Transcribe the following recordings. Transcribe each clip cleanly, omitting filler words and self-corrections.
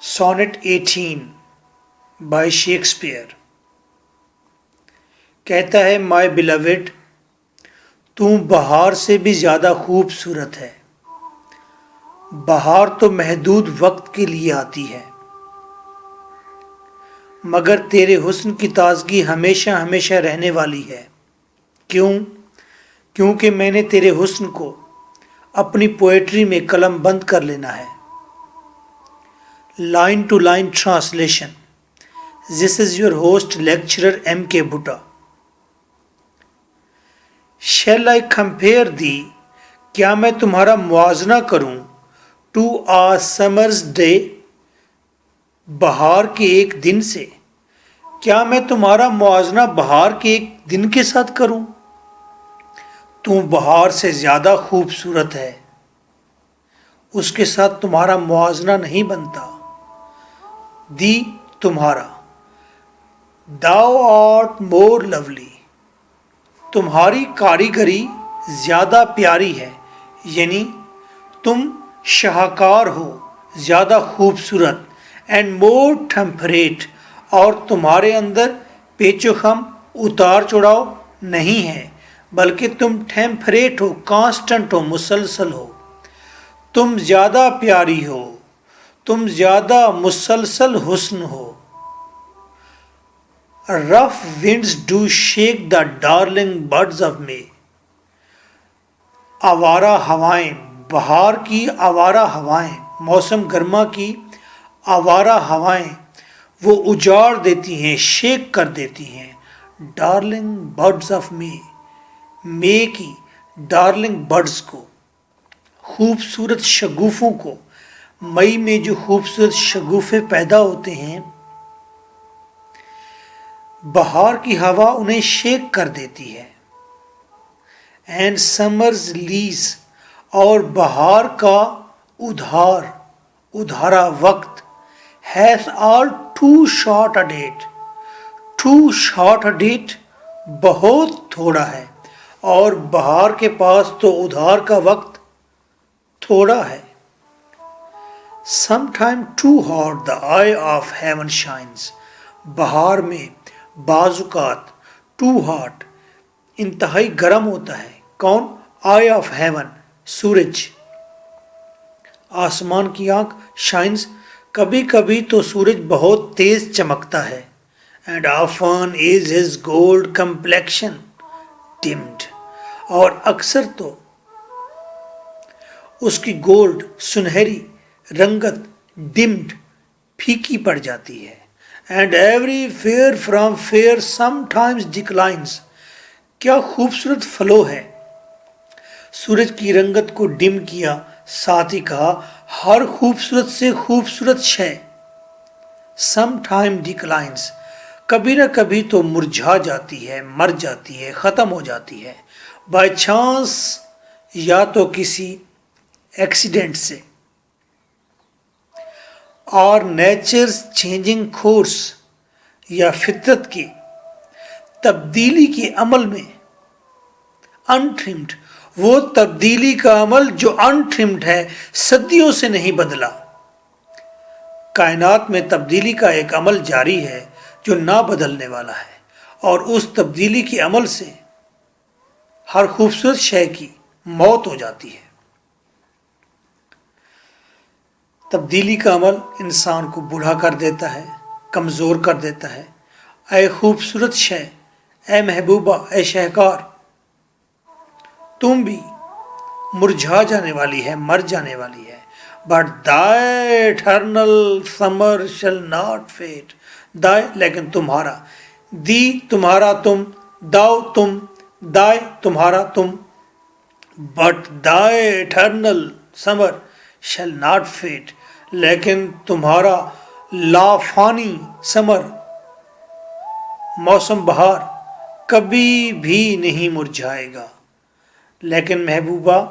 Sonnet 18 by Shakespeare کہتا ہے مائی بیلوڈ تو بہار سے بھی زیادہ خوبصورت ہے. بہار تو محدود وقت کے لیے آتی ہے مگر تیرے حسن کی تازگی ہمیشہ ہمیشہ رہنے والی ہے. کیونکہ میں نے تیرے حسن کو اپنی پوئٹری میں قلم بند کر لینا ہے. Line to line translation. This is your host lecturer M.K. Bhutta. Shall I compare thee? کیا میں تمہارا موازنہ کروں to a summer's day؟ بہار کے ایک دن سے. کیا میں تمہارا موازنہ بہار کے ایک دن کے ساتھ کروں؟ تو بہار سے زیادہ خوبصورت ہے، اس کے ساتھ تمہارا موازنہ نہیں بنتا. دی تمہارا. Thou art more lovely. تمہاری کاریگری زیادہ پیاری ہے، یعنی تم شاہکار ہو، زیادہ خوبصورت. And more temperate. اور تمہارے اندر پیچ و خم اتار چڑھاؤ نہیں ہے، بلکہ تم ٹیمپریٹ ہو، کانسٹنٹ ہو، مسلسل ہو. تم زیادہ پیاری ہو، تم زیادہ مسلسل حسن ہو. Rough winds do shake the darling buds of May. آوارہ ہوائیں، بہار کی آوارہ ہوائیں، موسم گرما کی آوارہ ہوائیں وہ اجاڑ دیتی ہیں، شیک کر دیتی ہیں. ڈارلنگ برڈز آف مے کی ڈارلنگ برڈز کو، خوبصورت شگوفوں کو. مئی میں جو خوبصورت شگوفے پیدا ہوتے ہیں، بہار کی ہوا انہیں شیک کر دیتی ہے. And summer's lease. اور بہار کا ادھارا وقت. Has all too short a date. Too short a date بہت تھوڑا ہے، اور بہار کے پاس تو ادھار کا وقت تھوڑا ہے. Sometime too hot the eye of heaven shines. بہار میں بعض اوقات ٹو ہاٹ انتہائی گرم ہوتا ہے. کون؟ آئی آف ہیون، سورج، آسمان کی آنکھ. شائنز، کبھی کبھی تو سورج بہت تیز چمکتا ہے. And often is his gold complexion dimmed. اور اکثر تو اس کی گولڈ سنہری رنگت ڈمڈ پھیکی پڑ جاتی ہے. And every fair from fair sometimes declines. کیا خوبصورت فلو ہے. سورج کی رنگت کو ڈم کیا، ساتھ ہی کہا ہر خوبصورت سے خوبصورت شے سم ٹائم ڈکلائنز، کبھی نہ کبھی تو مرجھا جاتی ہے، مر جاتی ہے، ختم ہو جاتی ہے. بائی چانس، یا تو کسی ایکسیڈنٹ سے. اور نیچرز چینجنگ کورس، یا فطرت کی تبدیلی کے عمل میں. انٹرمڈ، وہ تبدیلی کا عمل جو انٹرمڈ ہے، صدیوں سے نہیں بدلا. کائنات میں تبدیلی کا ایک عمل جاری ہے جو نہ بدلنے والا ہے، اور اس تبدیلی کے عمل سے ہر خوبصورت شے کی موت ہو جاتی ہے. تبدیلی کا عمل انسان کو بوڑھا کر دیتا ہے، کمزور کر دیتا ہے. اے خوبصورت شے، اے محبوبہ، اے شہکار، تم بھی مرجھا جانے والی ہے، مر جانے والی ہے. But thy eternal summer shall not fade. thy لیکن تمہارا، دی تمہارا، تم، thou تم، thy تمہارا، تم. But thy eternal summer shall not fade. لیکن تمہارا لافانی سمر، موسم بہار، کبھی بھی نہیں مرجھائے گا. لیکن محبوبہ،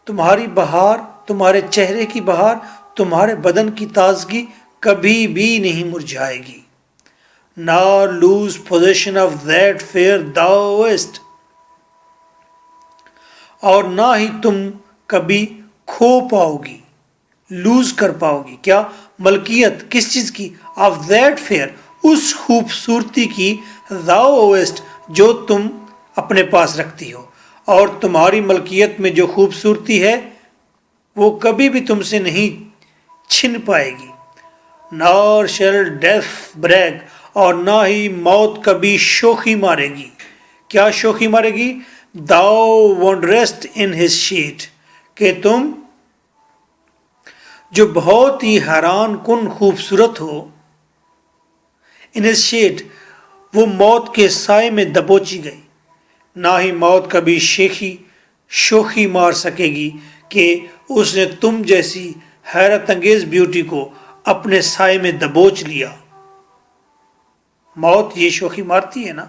تمہاری بہار، تمہارے چہرے کی بہار، تمہارے بدن کی تازگی کبھی بھی نہیں مرجھائے گی. Nor lose possession of that fair thou wast. اور نہ ہی تم کبھی کھو پاؤ گی. لوز کر پاؤ گی. کیا؟ ملکیت کس چیز کی؟ آف دیٹ فیئر، اس خوبصورتی کی، thou owest جو تم اپنے پاس رکھتی ہو. اور تمہاری ملکیت میں جو خوبصورتی ہے وہ کبھی بھی تم سے نہیں چھن پائے گی. nor shall death brag، اور نہ ہی موت کبھی شوخی مارے گی. کیا شوخی مارے گی؟ thou won't rest in his sheet، کہ تم جو بہت ہی حیران کن خوبصورت ہو، in his sheet وہ موت کے سائے میں دبوچی گئی. نہ ہی موت کبھی شوخی مار سکے گی کہ اس نے تم جیسی حیرت انگیز بیوٹی کو اپنے سائے میں دبوچ لیا. موت یہ شوخی مارتی ہے نا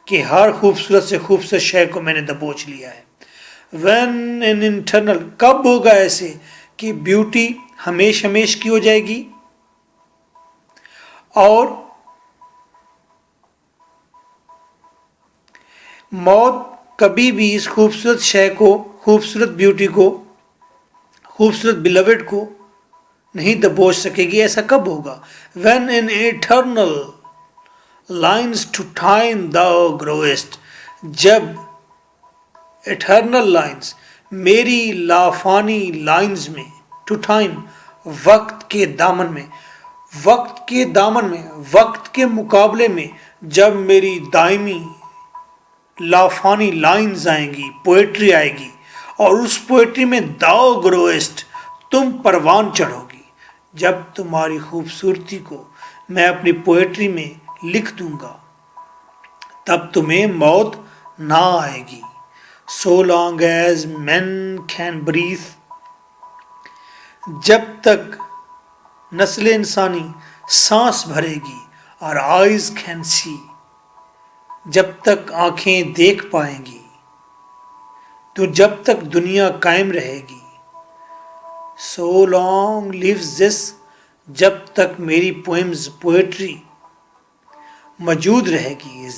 کہ ہر خوبصورت سے خوبصورت شے کو میں نے دبوچ لیا ہے. when an internal، کب ہوگا ایسے کہ بیوٹی ہمیش ہمیش کی ہو جائے گی اور موت کبھی بھی اس خوبصورت شے کو، خوبصورت بیوٹی کو، خوبصورت بیلوڈ کو نہیں دبوچ سکے گی. ایسا کب ہوگا؟ when in eternal lines to time thou growest، جب eternal lines میری لافانی لائنز میں، to time وقت کے دامن میں، وقت کے مقابلے میں جب میری دائمی لافانی لائنز آئیں گی، پوئٹری آئے گی، اور اس پوئٹری میں thou growest تم پروان چڑھو گی. جب تمہاری خوبصورتی کو میں اپنی پوئٹری میں لکھ دوں گا تب تمہیں موت نہ آئے گی. so long as men can breathe، جب تک نسل انسانی سانس بھرے گی، اور eyes can see، جب تک آنکھیں دیکھ پائیں گی، تو جب تک دنیا قائم رہے گی. so long lives this، جب تک میری پوئٹری موجود رہے گی.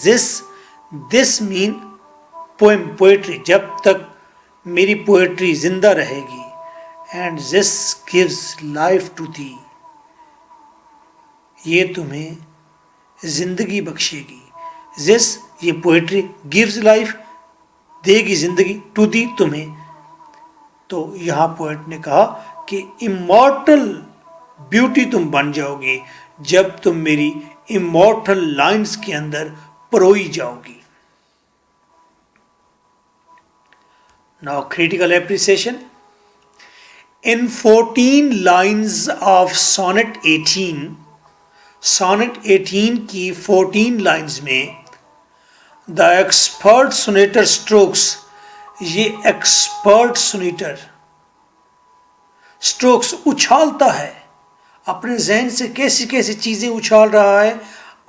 this mean پوئٹری، جب تک میری پوئٹری زندہ رہے گی. and this gives life to thee، یہ تمہیں زندگی بخشے گی. this یہ پوئٹری gives life دے گی زندگی، to thee تمہیں. تو یہاں پوئٹ نے کہا کہ immortal بیوٹی تم بن جاؤ گے جب تم میری immortal لائنز کے اندر پروئی جاؤ گی. Now critical appreciation. In 14 lines of sonnet 18 کی 14 lines میں the expert sonneter strokes، یہ ایکسپرٹ سونیٹر اسٹروکس اچھالتا ہے، اپنے ذہن سے کیسی کیسی چیزیں اچھال رہا ہے،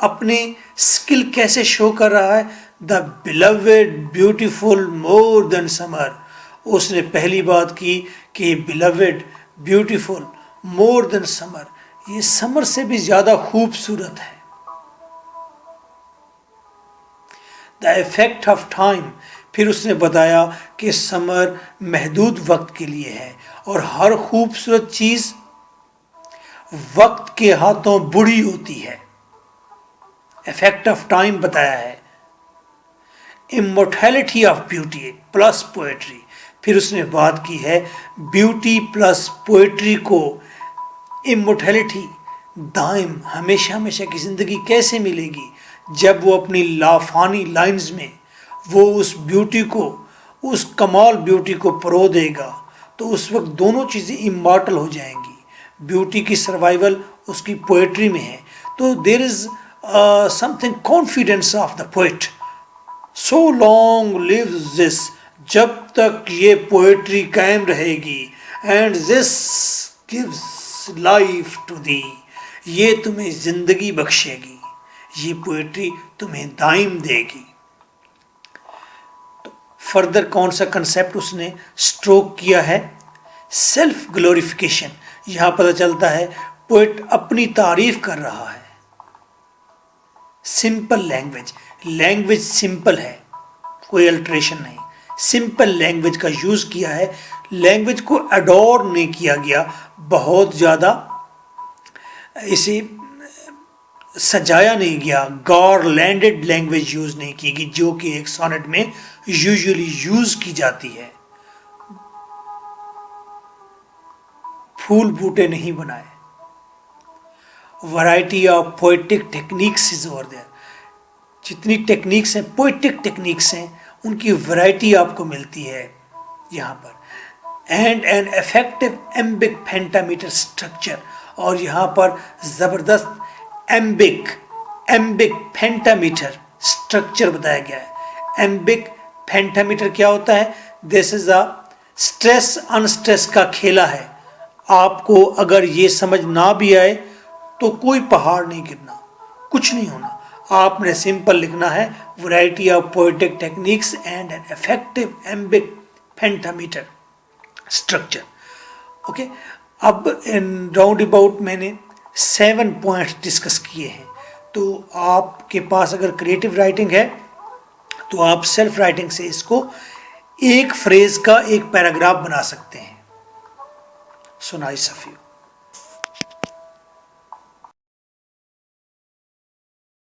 اپنے اسکل کیسے شو کر رہا ہے. دا beloved beautiful more than summer، اس نے پہلی بات کی کہ beloved beautiful more than summer، یہ سمر سے بھی زیادہ خوبصورت ہے. دا effect of time، پھر اس نے بتایا کہ سمر محدود وقت کے لیے ہے اور ہر خوبصورت چیز وقت کے ہاتھوں بڑھی ہوتی ہے. effect of time بتایا ہے. immortality of beauty plus poetry، پھر اس نے بات کی ہے بیوٹی پلس پوئٹری کو immortality، دائم ہمیشہ ہمیشہ کی زندگی کیسے ملے گی؟ جب وہ اپنی لافانی لائنز میں وہ اس بیوٹی کو، اس کمال بیوٹی کو پرو دے گا تو اس وقت دونوں چیزیں immortal ہو جائیں گی. بیوٹی کی سروائیول اس کی پوئٹری میں ہے. تو دیر از something confidence of the poet. so long lives this، جب تک یہ پوئٹری قائم رہے گی. and this gives life to thee، یہ تمہیں زندگی بخشے گی، یہ پوئٹری تمہیں دائم دے گی. فردر کون سا کنسیپٹ اس نے اسٹروک کیا ہے؟ Self glorification. یہاں پتہ چلتا ہے پوئٹ اپنی تعریف کر رہا ہے. سمپل لینگویج سمپل ہے، کوئی الٹریشن نہیں. سمپل لینگویج کا یوز کیا ہے لینگویج کو اڈور نہیں کیا گیا، بہت زیادہ اسے سجایا نہیں گیا، گار لینڈڈ لینگویج یوز نہیں کی گئی جو کہ ایک سونٹ میں یوزلی یوز کی جاتی ہے۔ پھول بوٹے نہیں بنائے۔ Variety of poetic techniques is over there, جتنی ٹیکنیکس ہیں پوئٹک ٹیکنیکس ہیں ان کی ورائٹی آپ کو ملتی ہے یہاں پر۔ And an effective iambic pentameter structure, اور یہاں پر زبردست ایمبک پینٹامیٹر اسٹرکچر بتایا گیا ہے۔ ایمبک پینٹامیٹر کیا ہوتا ہے؟ دس از اے اسٹریس ان اسٹریس کا کھیلا ہے۔ آپ کو اگر یہ سمجھ نہ بھی آئے تو کوئی پہاڑ نہیں گرنا، کچھ نہیں ہونا، آپ نے سمپل لکھنا ہے variety of poetic techniques and an effective iambic pentameter structure. Okay, اب راؤنڈ اباؤٹ میں نے 7 پوائنٹس ڈسکس کیے ہیں، تو آپ کے پاس اگر کریٹو رائٹنگ ہے تو آپ سیلف رائٹنگ سے اس کو ایک فریز کا ایک پیراگراف بنا سکتے ہیں۔ So nice of you.